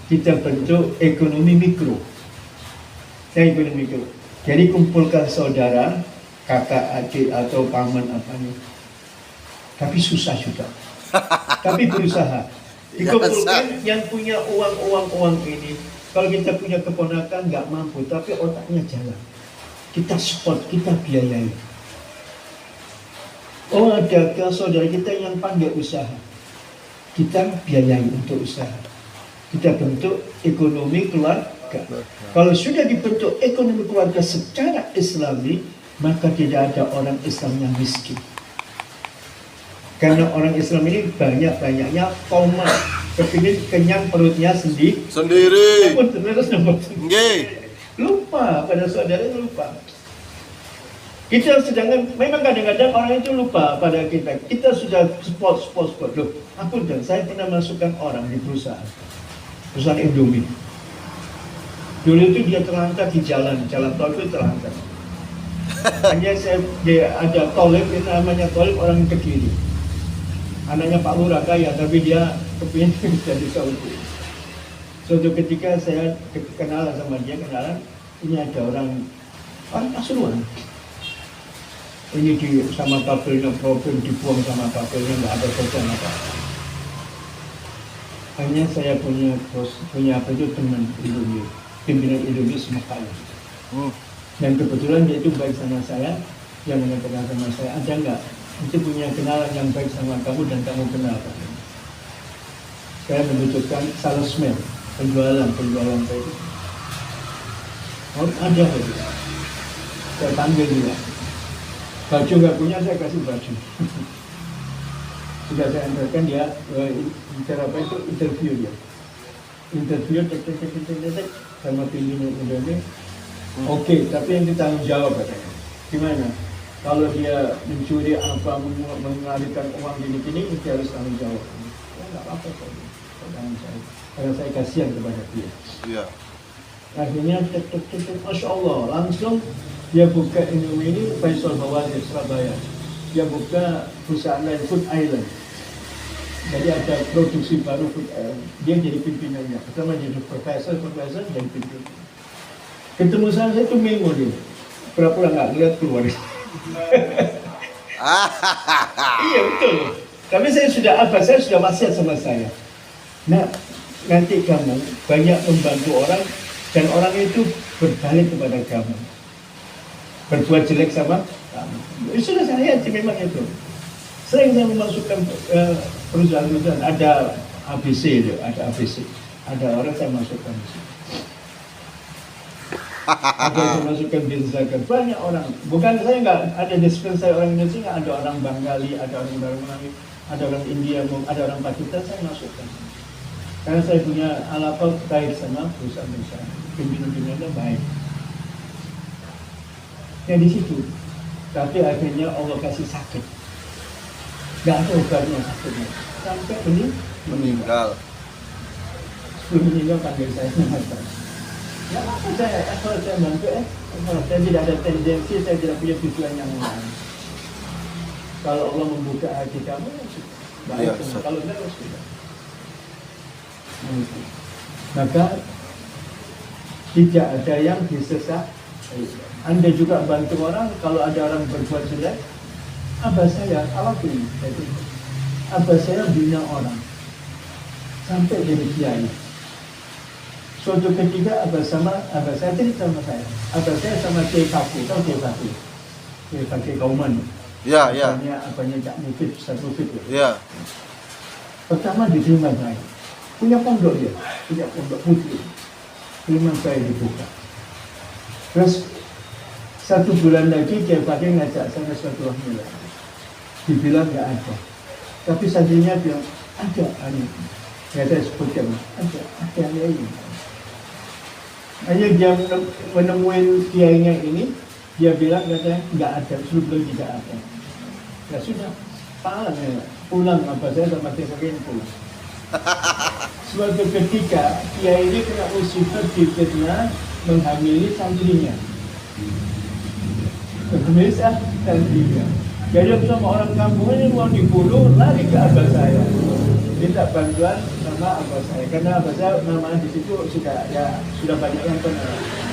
kita bentuk ekonomi mikro. Ekonomi mikro. Jadi kumpulkan saudara, kakak, adik atau paman apa nih. Tapi susah juga. Tapi berusaha. Dikumpulkan yang punya uang ini. Kalau kita punya keponakan nggak mampu, tapi otaknya jalan. Kita support, kita biayai. Oh, ada saudara kita yang pandai usaha. Kita biayai untuk usaha. Kita bentuk ekonomi keluarga. Kalau sudah dibentuk ekonomi keluarga secara Islami, maka tidak ada orang Islam yang miskin. Karena orang Islam ini banyak-banyaknya koma, kepingin kenyang perutnya sendiri. Lupa pada saudara, lupa. Kita sedangkan memang kadang-kadang orang itu lupa pada kita. Kita sudah spot. Loh, ampun dan saya pernah masukkan orang di perusahaan Indomie. Dulu itu dia terlantar di jalan tol itu terlantar. Hanya dia ada tolip, itu namanya tolip orang ke kiri. Anaknya Pak Lurah kaya, tapi dia kepingin jadi saudara. Suatu ketika saya kenalan sama dia, ini ada orang Pasuruan. Ini sama kabelnya problem, dibuang sama kabelnya, nggak ada kerjaan apa. Hanya saya punya teman Indomie, pimpinan Indomie Semakal. Dan kebetulan dia itu baik sama saya, yang mengatakan sama saya, ada nggak? Itu punya kenalan yang baik sama kamu dan kamu kenal kan? Saya membutuhkan salesman, penjualan saya itu. Oh, ada gitu. Saya panggil dia. Baju nggak punya, saya kasih baju. Sudah saya antarkan dia, interview dia. Interview, cek, sama pimpinan Indomie. Oke, tapi yang ditanggung jawab katanya. Gimana? Kalau dia mencuri apa, mengalihkan uang gini-gini, dia harus tanggung jawab. Ya nggak apa-apa kok. Karena saya kasihan kepada dia. Iya. Akhirnya, Masya Allah, langsung dia buka Indomie ini, Faisal Bawazir, Surabaya. Dia buka perusahaan lain, Food Island. Jadi ada produksi baru Food Island. Dia jadi pimpinannya. Pertama jadi profesor jadi pimpinan. Ketemu saya itu minggu dia. Pura-pura nggak lihat keluar. Iya betul. Tapi saya sudah wasiat sama saya. Nah, nanti kamu banyak membantu orang dan orang itu berbalik kepada kamu. Berbuat jelek sama kamu. Sudah saya lihat memang itu. Sering saya memasukkan perusahaan-perusahaan, ada ABC, ada orang saya masukkan di situ. Ada saya masukkan biasakan banyak orang. Bukan saya nggak ada dispense saya orang Indonesia, ada orang Bengali, ada orang Melayu, ada orang India, ada orang Pakistan, saya masukkan. Karena saya punya alaqah baik sama perusahaan-perusahaan, pimpinan-pimpinannya baik. Ya di situ. Tapi akhirnya Allah kasih sakit. Gak ada obatnya sakitnya. Sampai ini meninggal. Sebelum meninggal panggil saya mengatakan, ya apa kalau saya bantu saya tidak ada tendensi, saya tidak punya tujuan yang lain. Kalau Allah membuka hati kamu, ya sudah. Baik, ya, kalau tidak, ya sudah. Maka tidak ada yang disesat. Anda juga bantu orang, kalau ada orang berbuat jelek, abah saya, alhamdulillah, abah saya bina orang sampai jadi kiai. Suatu ketika abah saya cerita sama saya, abah saya sama Kiai Fakih, tahu Kiai Fakih Kauman. Ya. Abahnya Cak Mufid, Ustaz Mufid. Ya. Pertama diterima saya, punya pondok dia, punya pondok putri, terima saya dibuka. Terus 1 bulan lagi Kiai Fakih ngajak saya suatu rahmi lagi. Dibilang nggak ada, tapi santrinya bilang ada. Ya saya sebutkan ada ini. Hanya dia menemui kiainya ini, dia bilang katanya nggak ada, sudah tidak ada. Ya sudah, pulang apa saya sama Kiai Fakih pulang. Suatu ketika kiai ini kena musibah difitnah menghamili santrinya. Jadi aku sama orang kampung ini mau dibunuh, lari ke abah saya. minta bantuan sama abah saya karena abah saya namanya di situ sudah banyak yang kenal.